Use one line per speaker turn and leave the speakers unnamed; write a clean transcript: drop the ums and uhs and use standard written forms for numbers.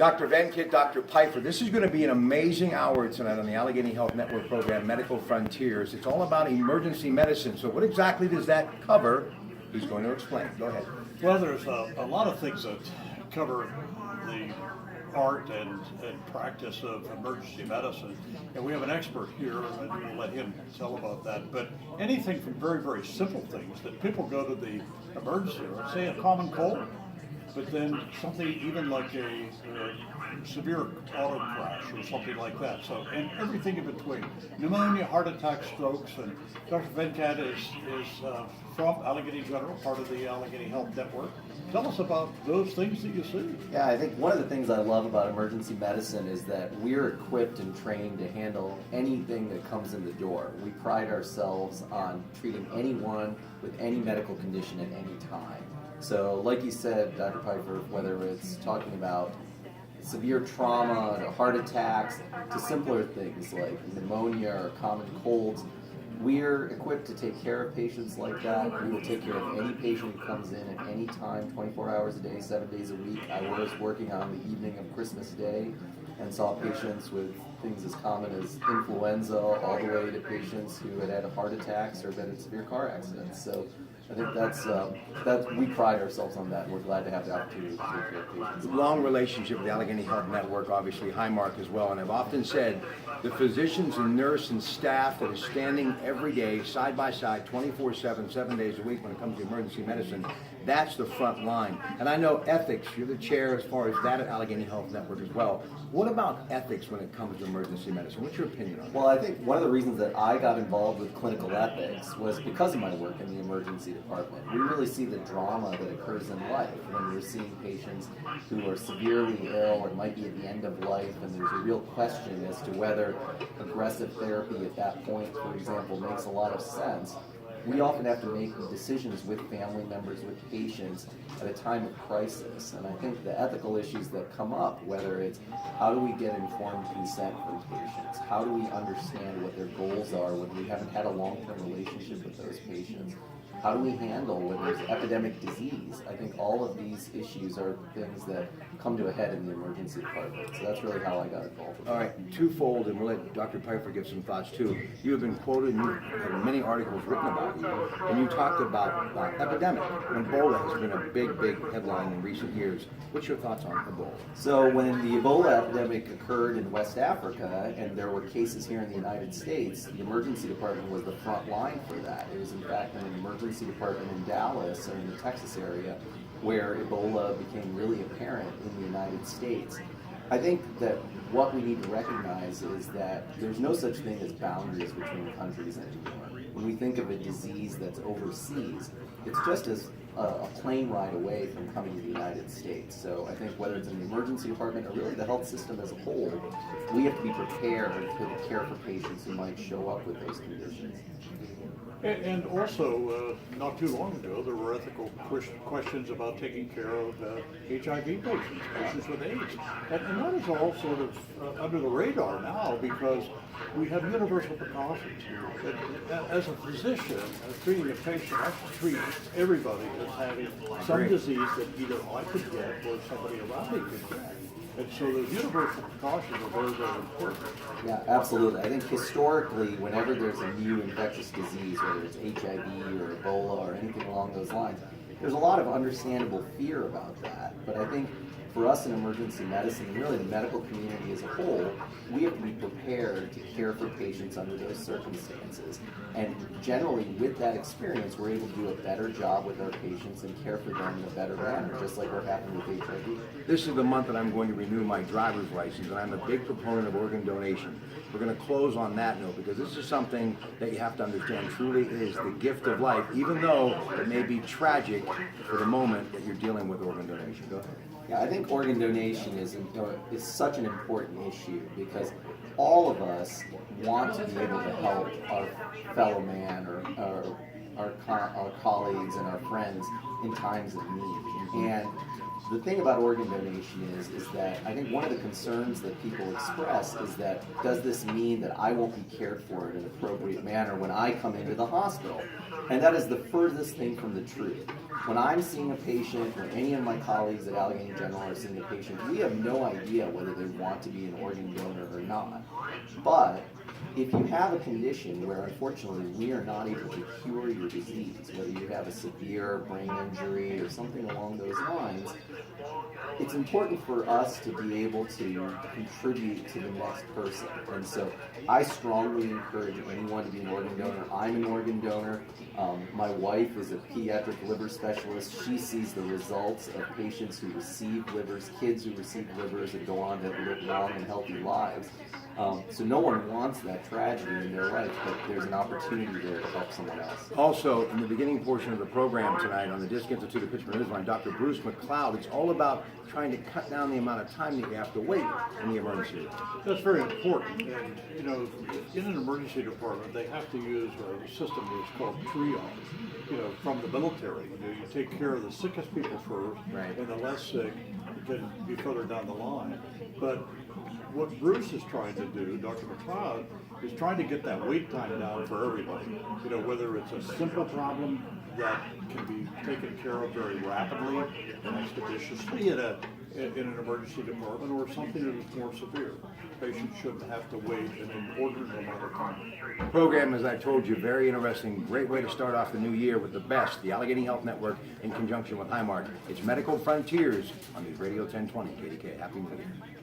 Dr. Venkit, Dr. Piper, this is going to be an amazing hour tonight on the Allegheny Health Network program, Medical Frontiers. It's all about emergency medicine. So what exactly does that cover? He's going to explain. Go ahead.
Well, there's a lot of things that cover the art and practice of emergency medicine, and we have an expert here, and we'll let him tell about that. But anything from very, very simple things that people go to the emergency room, say a common cold, but then something even like a severe auto crash or something like that. So, and everything in between. Pneumonia, heart attack, strokes, and Dr. Venkat is from Allegheny General, part of the Allegheny Health Network. Tell us about those things that you see.
Yeah, I think one of the things I love about emergency medicine is that we're equipped and trained to handle anything that comes in the door. We pride ourselves on treating anyone with any medical condition at any time. So like you said, Dr. Piper, whether it's talking about severe trauma, to heart attacks, to simpler things like pneumonia or common colds, we're equipped to take care of patients like that. We will take care of any patient who comes in at any time, 24 hours a day, 7 days a week. I was working on the evening of Christmas Day and saw patients with things as common as influenza all the way to patients who had heart attacks or been in severe car accidents. So I think that's we pride ourselves on that, and we're glad to have the opportunity to take care of patients.
Long relationship with the Allegheny Health Network, obviously Highmark as well, and I've often said the physicians and nurse and staff that is standing every day, side by side, 24/7, 7 days a week when it comes to emergency medicine, that's the front line. And I know ethics, you're the chair as far as that at Allegheny Health Network as well. What about ethics when it comes to emergency medicine? What's your opinion on that?
Well, I think one of the reasons that I got involved with clinical ethics was because of my work in the emergency department. We really see the drama that occurs in life when we're seeing patients who are severely ill or might be at the end of life, and there's a real question as to whether aggressive therapy at that point, for example, makes a lot of sense. We often have to make decisions with family members, with patients, at a time of crisis. And I think the ethical issues that come up, whether it's how do we get informed consent from patients, how do we understand what their goals are when we haven't had a long-term relationship with those patients, how do we handle when there's epidemic disease? I think all of these issues are things that come to a head in the emergency department. So that's really how I got involved with it.
All right, twofold, and we'll let Dr. Piper give some thoughts too. You have been quoted, and you've had many articles written about you, and you talked about epidemic. Ebola has been a big, big headline in recent years. What's your thoughts on Ebola?
So when the Ebola epidemic occurred in West Africa, and there were cases here in the United States, the emergency department was the front line for that. It was in fact an emergency department in Dallas or in the Texas area where Ebola became really apparent in the United States. I think that what we need to recognize is that there's no such thing as boundaries between countries anymore. When we think of a disease that's overseas, it's just as a plane ride away from coming to the United States. So I think whether it's in the emergency department or really the health system as a whole, we have to be prepared to care for patients who might show up with those conditions.
And also, not too long ago, there were ethical questions about taking care of HIV patients, patients with AIDS. And that is all sort of under the radar now because we have universal precautions. As a physician, treating a patient, I should treat everybody as having some disease that either I could get or somebody around me could get. And so those universal precautions are very, very important.
Yeah, absolutely. I think historically, whenever there's a new infectious disease, whether it's HIV or Ebola or anything along those lines, there's a lot of understandable fear about that. But I think for us in emergency medicine, and really the medical community as a whole, we have to be prepared to care for patients under those circumstances. And generally, with that experience, we're able to do a better job with our patients and care for them in a better manner, just like what happened with HIV.
This is the month that I'm going to renew my driver's license, and I'm a big proponent of organ donation. We're going to close on that note because this is something that you have to understand truly is the gift of life, even though it may be tragic for the moment that you're dealing with organ donation. Go ahead.
Yeah, I think organ donation is such an important issue because all of us want to be able to help our fellow man or our colleagues and our friends in times of need. And the thing about organ donation is that I think one of the concerns that people express is that, does this mean that I won't be cared for in an appropriate manner when I come into the hospital? And that is the furthest thing from the truth. When I'm seeing a patient, or any of my colleagues at Allegheny General are seeing a patient, we have no idea whether they want to be an organ donor or not. But if you have a condition where unfortunately we are not able to cure your disease, whether you have a severe brain injury or something along those lines, it's important for us to be able to contribute to the next person. And so I strongly encourage anyone to be an organ donor. I'm an organ donor. My wife is a pediatric liver specialist. She sees the results of patients who receive livers, kids who receive livers and go on to live long and healthy lives. So no one wants that tragedy in their life, but there's an opportunity there to help someone else.
Also, in the beginning portion of the program tonight on the Disc Institute of Pittsburgh Newsline, Dr. Bruce McLeod, it's all about trying to cut down the amount of time that you have to wait in the emergency room.
That's very important. And, you know, in an emergency department, they have to use a system that's called triage. You know, from the military, you take care of the sickest people first,
Right.
and the less sick can be further down the line. But what Bruce is trying to do, Dr. McLeod, is trying to get that wait time down for everybody. You know, whether it's a simple problem that can be taken care of very rapidly and expeditiously in an emergency department, or something that is more severe. Patients shouldn't have to wait an inordinate amount of time.
The program, as I told you, very interesting. Great way to start off the new year with the best, the Allegheny Health Network in conjunction with Highmark. It's Medical Frontiers on News Radio 1020 KDK. Happy New Year.